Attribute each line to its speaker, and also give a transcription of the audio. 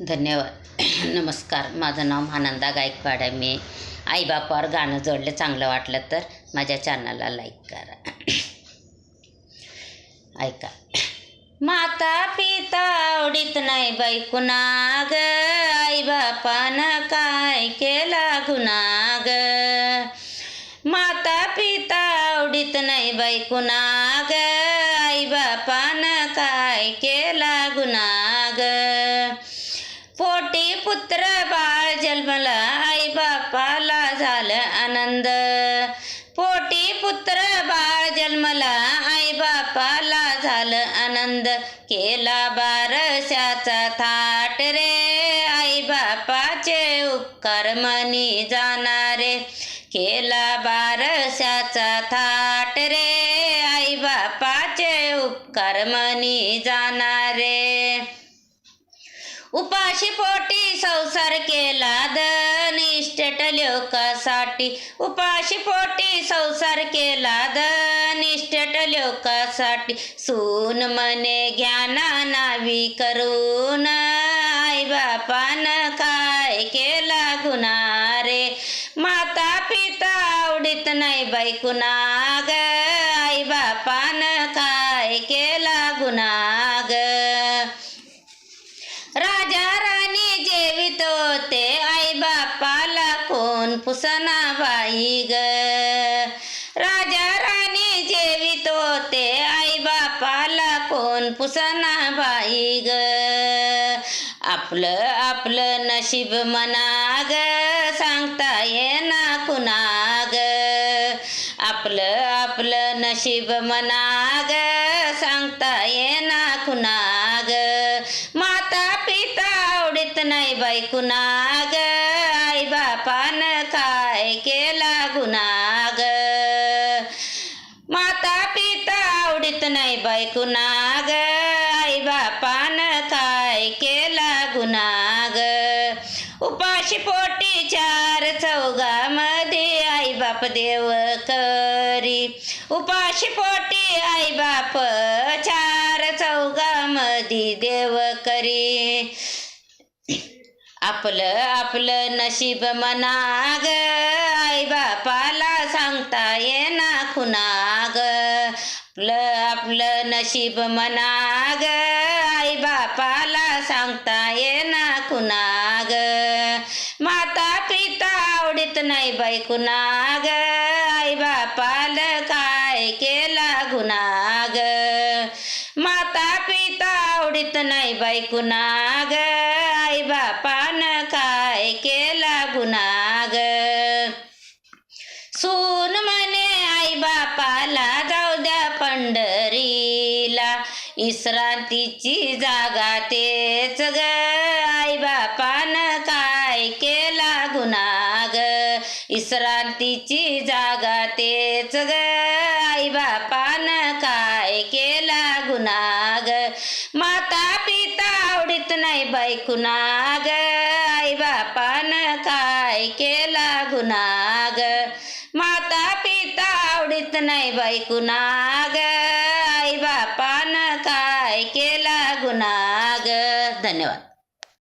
Speaker 1: धन्यवाद. नमस्कार. माझं नाव आनंदा गायकवाड आहे. मी आईबापावर गाणं जोडलं. चांगलं वाटलं तर माझ्या चॅनलला लाईक करा. ऐका. माता पिता आवडीत नाही बाई कुणा ग, आईबापानं काय केला गुन्हा ग. माता पिता आवडीत नाही बाई कुणा ग, आईबापानं काय केला गुन्हा ग. पोटी पुत्र बाळ जन्मला, आईबापाला झालं आनंद. पोटी पुत्र बाळ जन्मला, आईबापाला झालं आनंद. केला बारशाचा थाट रे, आईबापाचे उपकार मनी जाणारे. केला बारशाचा थाट रे, आईबापाचे उपकार मनी जाणारे. उपाशी पोटी संसार केला धनिष्ठ लोकासाठी. उपाशी पोटी संसार केला धनिष्ठ लोकासाठी. सून मने ज्ञाना नावी करून, आईबापानं काय केला गुन्हा रे. माता पिता आवडीत नाही बाई कुणा ग, आईबापानं काय केला गुन्हा ग. राजा राणी जेवित होते, आईबापाला कोण पुसना बाई ग. राजा राणी जेवित होते, आईबापाला कोण पुसना बाई ग. आपलं आपलं नशीब म्हणा ग, सांगता येना कुणा ग. आपलं आपलं नशीब म्हणा ग, सांगता येना कुणा ग. माता पिता आवडीत नाही बाई कुणा ग, आईबापानं काय केला गुन्हा ग. माता पिता आवडीत नाही बाई कुणा ग, आईबापानं काय केला गुन्हा ग. उपाशी पोटी चार चौघामध्ये, आईबाप देव करी. उपाशी पोटी आईबाप चार चौघामध्ये देव करी. आपलं आपलं नशीब म्हणा ग, आईबापाला सांगता येना कुणा ग. आपलं आपलं नशीब म्हणा ग, आईबापाला सांगता येना कुणा ग. माता पिता आवडीत नाही बाई कुणा ग, आईबापाला काय केला गुन्हा ग. माता पिता आवडीत नाही बाई कुणा ग, आईबापानं काय केला गुन्हा ग. सून म्हणे आईबापाला जाऊ द्या पंढरीला, विश्रांतीची जागा तेच ग. आईबापानं काय केला गुन्हा ग. विश्रांतीची जागा तेच ग, आईबापानं काय केला गुन्हा ग. माता पिता आवडीत नाही बाई कुणा ग, आईबापानं काय केला गुन्हा ग. माता पिता आवडीत नाही बाई कुणा ग, आईबापानं काय केला गुन्हा ग. धन्यवाद.